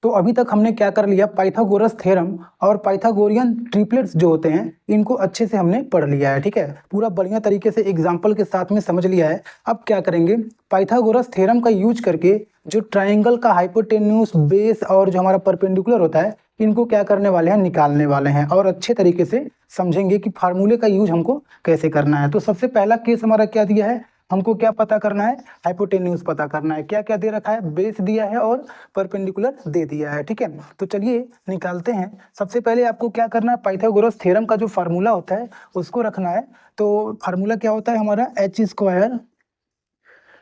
तो अभी तक हमने क्या कर लिया, पाइथागोरस थ्योरम और पाइथागोरियन ट्रिपलेट्स जो होते हैं इनको अच्छे से हमने पढ़ लिया है। ठीक है, पूरा बढ़िया तरीके से एग्जाम्पल के साथ में समझ लिया है। अब क्या करेंगे, पाइथागोरस थ्योरम का यूज करके जो ट्राइंगल का हाइपोटेन्यूज, बेस और जो हमारा परपेंडिकुलर होता है इनको क्या करने वाले हैं, निकालने वाले हैं और अच्छे तरीके से समझेंगे कि फार्मूले का यूज हमको कैसे करना है। तो सबसे पहला केस हमारा क्या दिया है, हमको क्या पता करना है, हाइपोटेन्यूज पता करना है। क्या क्या दे रखा है, बेस दिया है और परपेंडिकुलर दे दिया है। ठीक है, तो चलिए निकालते हैं। सबसे पहले आपको क्या करना है, पाइथागोरस थ्योरम का जो फार्मूला होता है उसको रखना है। तो फार्मूला क्या होता है हमारा, H square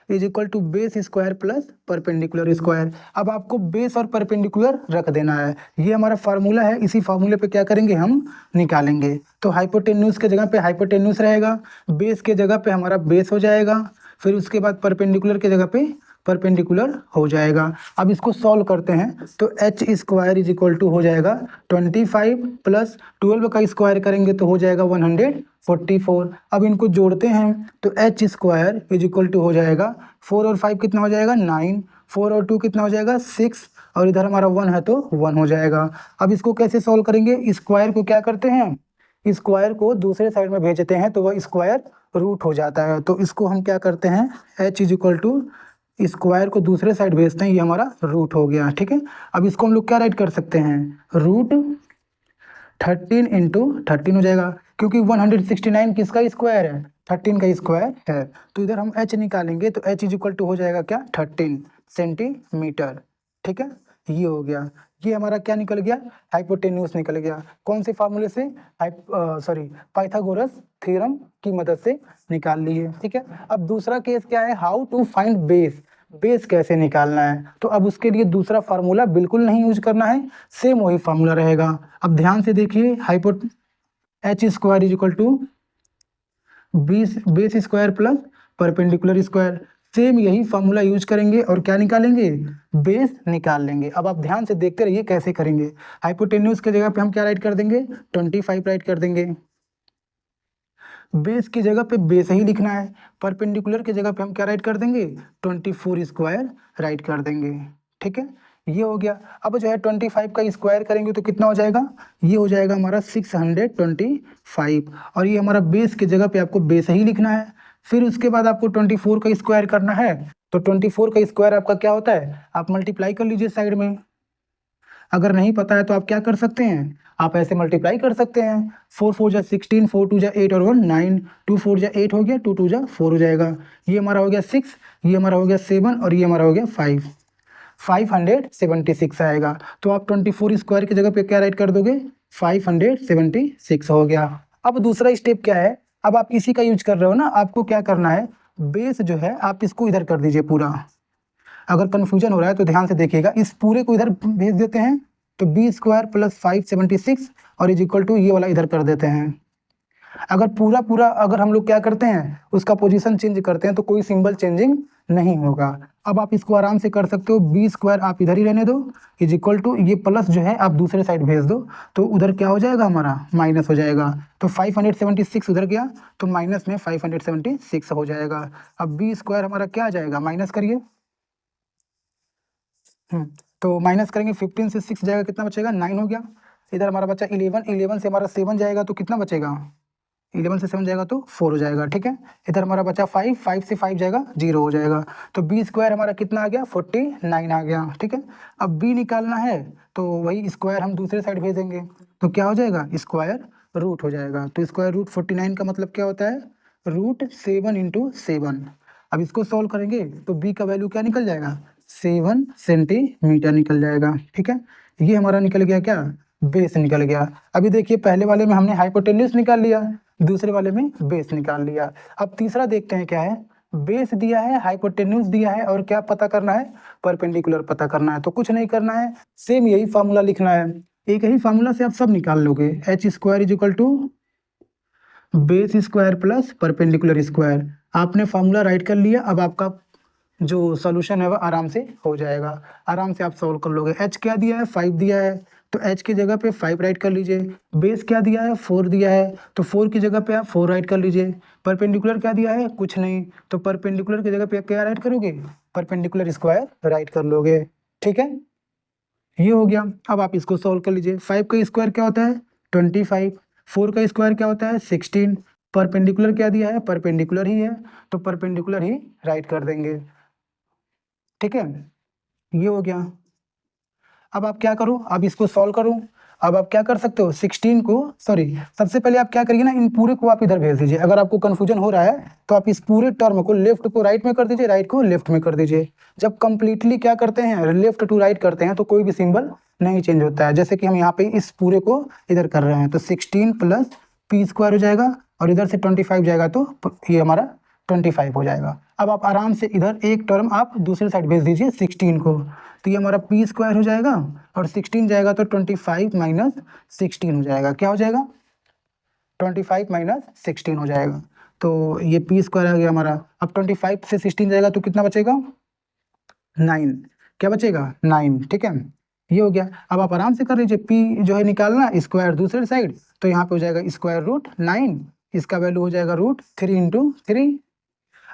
is equal to base square plus perpendicular square. अब आपको बेस और परपेंडिकुलर रख देना है, ये हमारा फार्मूला है। इसी फार्मूले पे क्या करेंगे, हम निकालेंगे। तो हाइपोटेन्यूज के जगह पे हाइपोटेन्यूज रहेगा, बेस के जगह पे हमारा बेस हो जाएगा, फिर उसके बाद परपेंडिकुलर के जगह पे परपेंडिकुलर हो जाएगा। अब इसको सॉल्व करते हैं तो H square is equal to हो जाएगा 25 प्लस 12 का स्क्वायर करेंगे तो हो जाएगा 144। अब इनको जोड़ते हैं तो H square is equal to हो जाएगा 4 और 5 कितना हो जाएगा 9, 4 और 2 कितना हो जाएगा 6, और इधर हमारा 1 है तो 1 हो जाएगा। अब इसको कैसे सॉल्व करेंगे, स्क्वायर को क्या करते हैं, स्क्वायर को दूसरे साइड में भेजते हैं तो वह स्क्वायर रूट हो जाता है। तो इसको हम क्या करते हैं, H is equal to square को दूसरे साइड भेजते हैं, ये हमारा रूट हो गया। ठीक है, अब इसको हम लोग क्या राइट कर सकते हैं, रूट 13 इंटू 13 हो जाएगा, क्योंकि 169 किसका स्क्वायर है, 13 का स्क्वायर है। तो इधर हम h निकालेंगे तो h इज इक्वल टू हो जाएगा क्या, 13 सेंटीमीटर। ठीक है, ये हो गया। ये हमारा क्या निकल गया, हाइपोटेन्यूज निकल गया। कौन से फार्मूले से, पाइथागोरस थ्योरम की मदद से निकाल लिए। ठीक है, अब दूसरा केस क्या है, how to find base, base कैसे निकालना है। तो अब उसके लिए दूसरा फार्मूला बिल्कुल नहीं यूज करना है, सेम वही फार्मूला रहेगा। अब ध्यान से देखिए, H square is equal to base square plus perpendicular square, same यही फार्मूला यूज करेंगे और क्या निकालेंगे, बेस निकाल लेंगे। अब आप ध्यान से देखते रहिए कैसे करेंगे। हाइपोटेन्यूज के जगह पे हम क्या राइट कर देंगे, 25 राइट कर देंगे। बेस की जगह पे बेस ही लिखना है, परपेंडिकुलर की जगह पे हम क्या राइट कर देंगे, 24 स्क्वायर राइट कर देंगे। ठीक है, ये हो गया। अब जो है 25 का स्क्वायर करेंगे तो कितना हो जाएगा, ये हो जाएगा हमारा 625, और ये हमारा बेस की जगह पे आपको बेस ही लिखना है। फिर उसके बाद आपको 24 का स्क्वायर करना है, तो 24 का स्क्वायर आपका क्या होता है, आप मल्टीप्लाई कर लीजिए साइड में। अगर नहीं पता है तो आप क्या कर सकते हैं, आप ऐसे मल्टीप्लाई कर सकते हैं, 4 4 जा 16, 4 2 जा 8 और 1 9, 2 4 जा 8 हो गया, 2 2 जा 4 हो जाएगा। ये हमारा हो गया 6, ये हमारा हो गया 7 और ये हमारा हो गया 5, 576 आएगा। तो आप 24 स्क्वायर की जगह पे क्या राइट कर दोगे, 576 हो गया। अब दूसरा स्टेप क्या है, अब आप इसी का यूज कर रहे हो ना, आपको क्या करना है, बेस जो है आप इसको इधर कर दीजिए पूरा। अगर कन्फ्यूजन हो रहा है तो ध्यान से देखिएगा, इस पूरे को इधर भेज देते हैं तो बी स्क्वायर प्लस 576 और इज इक्वल टू ये वाला इधर कर देते हैं। अगर पूरा पूरा अगर हम लोग क्या करते हैं, उसका पोजीशन चेंज करते हैं तो कोई सिंबल चेंजिंग नहीं होगा। अब आप इसको आराम से कर सकते हो, बी स्क्वायर आप इधर ही रहने दो, इज इक्वल टू ये प्लस जो है आप दूसरे साइड भेज दो, तो उधर क्या हो जाएगा, हमारा माइनस हो जाएगा। तो 576 उधर गया तो माइनस में 576 हो जाएगा। अब बी स्क्वायर हमारा क्या आ जाएगा, माइनस करिए। तो माइनस करेंगे, 15 से 6 जाएगा, कितना बचेगा, 9 हो गया। इधर हमारा बचा 11, 11 से हमारा 7 जाएगा तो कितना बचेगा, 11 से 7 जाएगा तो 4 हो जाएगा। ठीक है, इधर हमारा बचा 5, 5 से 5 जाएगा 0 हो जाएगा। तो बी स्क्वायर हमारा कितना आ गया, 49 आ गया। ठीक है, अब बी निकालना है तो वही स्क्वायर हम दूसरे साइड भेजेंगे, तो क्या हो जाएगा, स्क्वायर रूट हो जाएगा। तो स्क्वायर रूट 49 का मतलब क्या होता है, रूट 7 इंटू 7। अब इसको सॉल्व करेंगे तो बी का वैल्यू क्या निकल जाएगा, 7 सेंटीमीटर निकल जाएगा। ठीक है, ये हमारा निकल गया क्या, बेस निकल गया। अभी देखिए, पहले वाले में हमने हाइपोटेन्यूज निकाल लिया, दूसरे वाले में बेस निकाल लिया। अब तीसरा देखते हैं क्या है, बेस दिया है, हाइपोटेन्यूज दिया है और क्या पता करना है, परपेंडिकुलर पता करना है। तो कुछ नहीं करना है, सेम यही फार्मूला लिखना है, एक ही फार्मूला से आप सब निकाल लोगे। H square is equal to base square plus perpendicular square, आपने फार्मूला राइट कर लिया। अब आपका जो सॉल्यूशन है वह आराम से हो जाएगा, आराम से आप सॉल्व कर लोगे। एच क्या दिया है, 5 दिया है, तो एच की जगह पे 5 राइट कर लीजिए। बेस क्या दिया है, 4 दिया है, तो 4 की जगह पे आप 4 राइट कर लीजिए। परपेंडिकुलर क्या दिया है, कुछ नहीं, तो परपेंडिकुलर की जगह पे क्या राइट करोगे, परपेंडिकुलर स्क्वायर राइट कर लोगे। ठीक है, ये हो गया। अब आप इसको सॉल्व कर लीजिए। 5 का स्क्वायर क्या होता है 25, 4 का स्क्वायर क्या होता है 16, परपेंडिकुलर क्या दिया है परपेंडिकुलर ही है, तो परपेंडिकुलर ही राइट कर देंगे। ठीक है, ये हो गया। अब आप क्या करो, अब इसको सॉल्व करो। अब आप क्या कर सकते हो 16 को, सॉरी सबसे पहले आप क्या करिए ना, इन पूरे को आप इधर भेज दीजिए। अगर आपको कंफ्यूजन हो रहा है तो आप इस पूरे टर्म को लेफ्ट को राइट में कर दीजिए, राइट को लेफ्ट में कर दीजिए। जब कंप्लीटली क्या करते हैं लेफ्ट टू राइट करते हैं तो कोई भी सिंबल नहीं चेंज होता है। जैसे कि हम यहाँ पे इस पूरे को इधर कर रहे हैं तो 16 प्लस पी स्क्वायर हो जाएगा और इधर से 25 जाएगा तो ये हमारा 25 हो जाएगा। अब आप आराम से इधर एक टर्म आप दूसरी साइड भेज दीजिए 16 को, तो ये हमारा पी स्क्वायर हो जाएगा और 16 जाएगा तो 25 माइनस 16 हो जाएगा। क्या हो जाएगा 25 माइनस 16 हो जाएगा, तो ये पी स्क्वायर आ गया हमारा। अब 25 से 16 जाएगा तो कितना बचेगा 9, क्या बचेगा 9। ठीक है, ये हो गया। अब आप आराम से कर लीजिए, पी जो है निकालना स्क्वायर दूसरे साइड, तो यहाँ पे हो जाएगा स्क्वायर रूट 9, इसका वैल्यू हो जाएगा रूट 3 इंटू 3।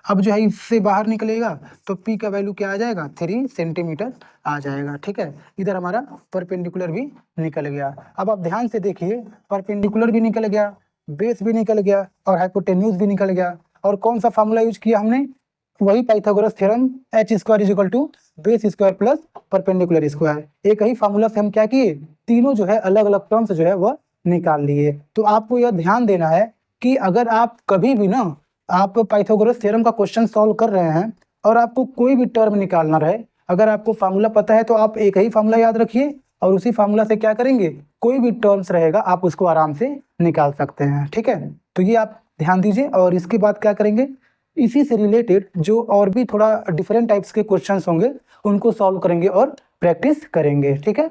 अब जो है इससे बाहर निकलेगा तो p का वैल्यू क्या आ जाएगा 3 सेंटीमीटर आ जाएगा। ठीक है, इधर हमारा परपेंडिकुलर भी निकल गया। अब आप ध्यान से देखिए, परपेंडिकुलर भी निकल गया, बेस भी निकल गया और हाइपोटेन्यूज भी निकल गया। और कौन सा फार्मूला यूज किया हमने, वही Pythagoras theorem, H square is equal to base square plus perpendicular square. एक ही फार्मूला से हम क्या किए, तीनों जो है अलग अलग टर्म्स जो है वह निकाल लिए। तो आपको यह ध्यान देना है कि अगर आप कभी भी ना आप पाइथागोरस थ्योरम का क्वेश्चन सॉल्व कर रहे हैं और आपको कोई भी टर्म निकालना रहे, अगर आपको फार्मूला पता है तो आप एक ही फार्मूला याद रखिए और उसी फार्मूला से क्या करेंगे, कोई भी टर्म्स रहेगा आप उसको आराम से निकाल सकते हैं। ठीक है, तो ये आप ध्यान दीजिए। और इसके बाद क्या करेंगे, इसी से रिलेटेड जो और भी थोड़ा डिफरेंट टाइप्स के क्वेश्चंस होंगे उनको सॉल्व करेंगे और प्रैक्टिस करेंगे। ठीक है।